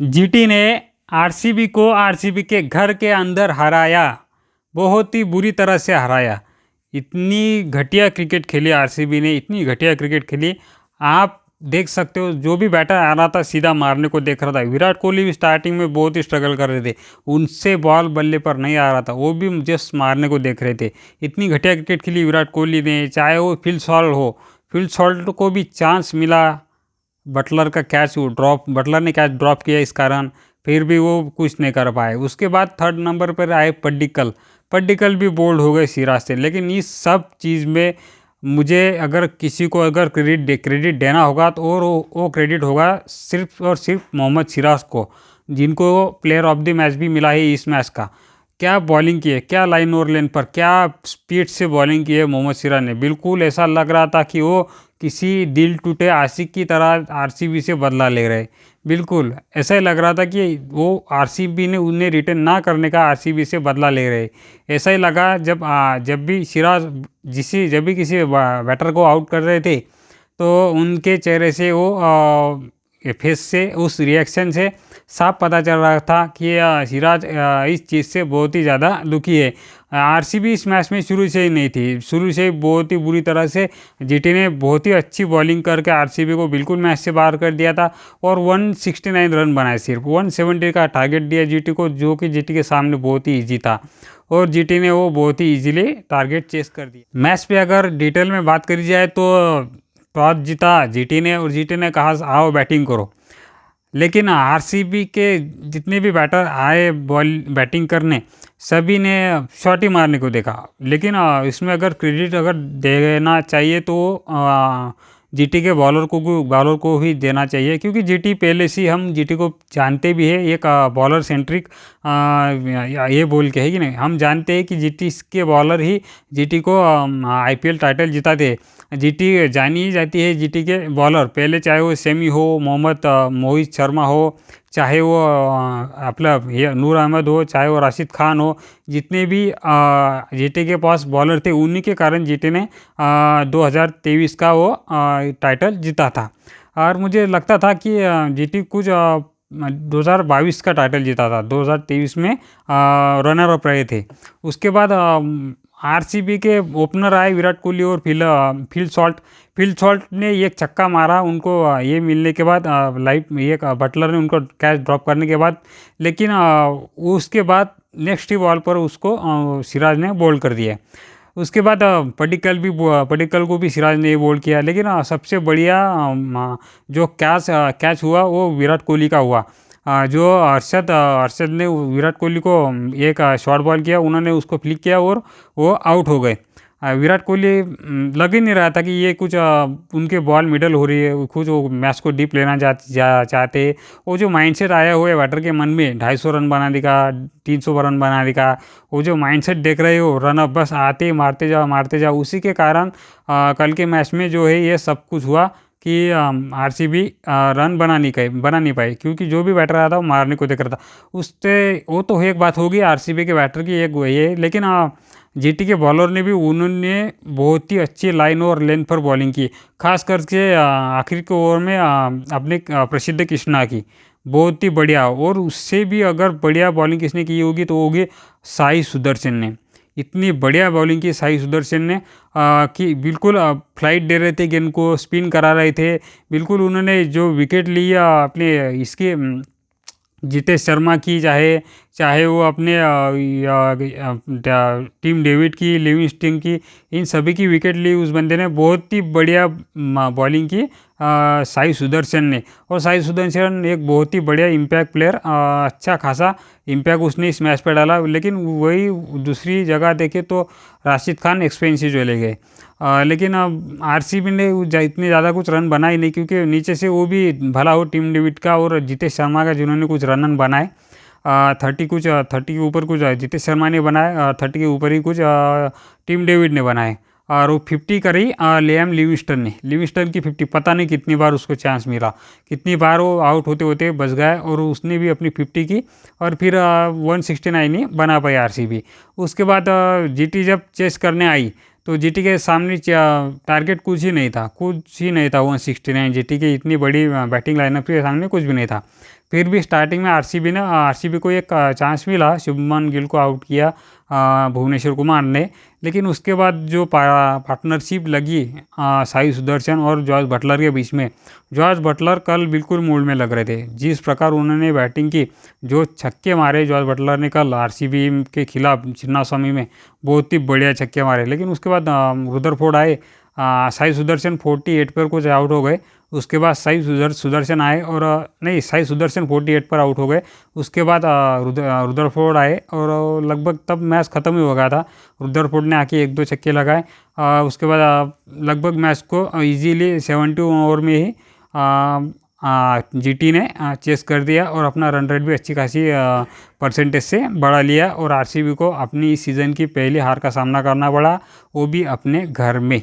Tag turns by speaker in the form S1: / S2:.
S1: GT ने RCB को RCB के घर के अंदर हराया, बहुत ही बुरी तरह से हराया। इतनी घटिया क्रिकेट खेली आरसीबी ने, इतनी घटिया क्रिकेट खेली। आप देख सकते हो, जो भी बैटर आ रहा था सीधा मारने को देख रहा था। विराट कोहली भी स्टार्टिंग में बहुत ही स्ट्रगल कर रहे थे, उनसे बॉल बल्ले पर नहीं आ रहा था, वो भी जस्ट मारने को देख रहे थे। इतनी घटिया क्रिकेट खेली विराट कोहली ने, चाहे वो फिल सॉल्ट हो। फिल सॉल्ट को भी चांस मिला, बटलर का कैच ड्रॉप, बटलर ने कैच ड्रॉप किया इस कारण, फिर भी वो कुछ नहीं कर पाए। उसके बाद थर्ड नंबर पर आए पड्डिकल। पड्डिकल भी बोल्ड हो गए सिराज से। लेकिन इस सब चीज़ में मुझे अगर किसी को अगर क्रेडिट देना होगा तो और वो क्रेडिट होगा सिर्फ और सिर्फ मोहम्मद सिराज को, जिनको प्लेयर ऑफ द मैच भी मिला है इस मैच का। क्या बॉलिंग की है, क्या लाइन और लेन पर क्या स्पीड से बॉलिंग की है मोहम्मद सिराज ने। बिल्कुल ऐसा लग रहा था कि वो किसी दिल टूटे आशिक की तरह आरसीबी से बदला ले रहे। बिल्कुल ऐसा ही लग रहा था कि वो आरसीबी ने उन्हें रिटर्न ना करने का आरसीबी से बदला ले रहे। ऐसा ही लगा जब भी सिराज जब भी किसी बैटर को आउट कर रहे थे, तो उनके चेहरे से वो फेस से, उस रिएक्शन से साफ पता चल रहा था कि सिराज इस चीज़ से बहुत ही ज़्यादा दुखी है। आरसीबी इस मैच में शुरू से ही नहीं थी, शुरू से ही बहुत ही बुरी तरह से जीटी ने बहुत ही अच्छी बॉलिंग करके आरसीबी को बिल्कुल मैच से बाहर कर दिया था। और 169 रन बनाए, सिर्फ 170 का टारगेट दिया जीटी को, जो कि जीटी के सामने बहुत ही ईजी था, और जीटी ने वो बहुत ही ईजिली टारगेट चेस कर दिया। मैच पे अगर डिटेल में बात करी जाए तो टॉस जीता जीटी ने, और जीटी ने कहा आओ बैटिंग करो। लेकिन आरसीबी के जितने भी बैटर आए बैटिंग करने, सभी ने शॉट ही मारने को देखा। लेकिन इसमें अगर क्रेडिट अगर देना चाहिए तो जीटी के बॉलर को ही देना चाहिए, क्योंकि जीटी पहले से हम जीटी को जानते भी है, एक बॉलर सेंट्रिक ये बोल के है कि नहीं, हम जानते हैं कि जीटी के बॉलर ही जीटी को आईपीएल टाइटल जिताते। जीटी जानी ही जाती है जीटी के बॉलर, पहले चाहे वो सेमी हो, मोहित शर्मा हो, चाहे वो अपना ये नूर अहमद हो, चाहे वो राशिद खान हो। जितने भी जीटी के पास बॉलर थे, उन्हीं के कारण जीटी ने 2023 का वो टाइटल जीता था। और मुझे लगता था कि जीटी कुछ 2022 का टाइटल जीता था, 2023 में रनर अप रहे थे। उसके बाद आरसीबी के ओपनर आए विराट कोहली और फिल सॉल्ट ने एक छक्का मारा उनको ये मिलने के बाद, बटलर ने उनको कैच ड्रॉप करने के बाद। लेकिन उसके बाद नेक्स्ट ही बॉल पर उसको सिराज ने बोल्ड कर दिया। उसके बाद पडिक्कल को भी सिराज ने बोल्ड किया। लेकिन सबसे बढ़िया जो कैच हुआ वो विराट कोहली का हुआ। जो अरशद ने विराट कोहली को एक शॉर्ट बॉल किया, उन्होंने उसको फ्लिक किया और वो आउट हो गए। विराट कोहली लग ही नहीं रहा था कि ये कुछ उनके बॉल मिडल हो रही है, कुछ वो मैच को डीप लेना चाहते। वो जो माइंडसेट आया हुआ है बैटर के मन में, 250 रन बना देगा, 300 रन बना देगा, वो जो माइंडसेट देख रहे हो, रन अप बस आते मारते जाओ, उसी के कारण कल के मैच में जो है ये सब कुछ हुआ कि आरसीबी रन बना नहीं पाई, क्योंकि जो भी बैटर आया था वो मारने को देख रहा था। उससे वो तो एक बात होगी आरसीबी के बैटर की, एक वही है। लेकिन जीटी के बॉलर ने भी, उन्होंने बहुत ही अच्छी लाइन और लेंथ पर बॉलिंग की, खास करके आखिर के ओवर में अपने प्रसिद्ध कृष्णा की बहुत ही बढ़िया। और उससे भी अगर बढ़िया बॉलिंग किसने की होगी तो होगी साई सुदर्शन ने। इतनी बढ़िया बॉलिंग की साई सुदर्शन ने कि बिल्कुल फ्लाइट दे रहे थे, गेंद को स्पिन करा रहे थे। बिल्कुल उन्होंने जो विकेट लिया अपने इसके जितेश शर्मा की, चाहे वो अपने टीम डेविड की, लिविंगस्टन की, इन सभी की विकेट ली उस बंदे ने। बहुत ही बढ़िया बॉलिंग की साई सुदर्शन ने। और साई सुदर्शन एक बहुत ही बढ़िया इम्पैक्ट प्लेयर, अच्छा खासा इम्पैक्ट उसने इस मैच पर डाला। लेकिन वही दूसरी जगह देखे तो राशिद खान एक्सपेंसिव चले गए। लेकिन आरसीबी ने इतने ज़्यादा कुछ रन बनाए नहीं, क्योंकि नीचे से वो भी भला हो टीम डेविड का और जितेश शर्मा का, जिन्होंने कुछ रन बनाए। 30 के ऊपर कुछ जितेश शर्मा ने बनाए, 30 के ऊपर ही कुछ टीम डेविड ने बनाए। और वो 50 करी लियाम लिविंगस्टन की 50, पता नहीं कितनी बार उसको चांस मिला, कितनी बार वो आउट होते होते बच गया, और उसने भी अपनी 50 की, और फिर 169 ही बना पाई आरसीबी। उसके बाद जीटी जब चेस करने आई तो जीटी के सामने टारगेट कुछ ही नहीं था 169। जीटी की इतनी बड़ी बैटिंग लाइनअप के सामने कुछ भी नहीं था। फिर भी स्टार्टिंग में आरसीबी को एक चांस मिला, शुभमन गिल को आउट किया भुवनेश्वर कुमार ने, लेकिन उसके बाद जो पार्टनरशिप लगी साई सुदर्शन और जॉर्ज बटलर के बीच में, जॉर्ज बटलर कल बिल्कुल मूड में लग रहे थे। जिस प्रकार उन्होंने बैटिंग की, जो छक्के मारे जॉर्ज बटलर ने कल आरसीबी के खिलाफ चिन्नास्वामी में, बहुत ही बढ़िया छक्के मारे। लेकिन उसके बाद रुदरफोर्ड आए, साई सुदर्शन 48 पर कुछ आउट हो गए। उसके बाद साई सुदर्शन आए और साई सुदर्शन 48 पर आउट हो गए। उसके बाद रुदरफोर्ड आए और लगभग तब मैच ख़त्म ही हो गया था। रुदरफोर्ड ने आके 1-2 छक्के लगाए। उसके बाद लगभग मैच को इजीली 72 ओवर में ही जीटी ने चेस कर दिया और अपना रन रेट भी अच्छी खासी परसेंटेज से बढ़ा लिया और आरसीबी को अपनी इस सीज़न की पहली हार का सामना करना पड़ा, वो भी अपने घर में।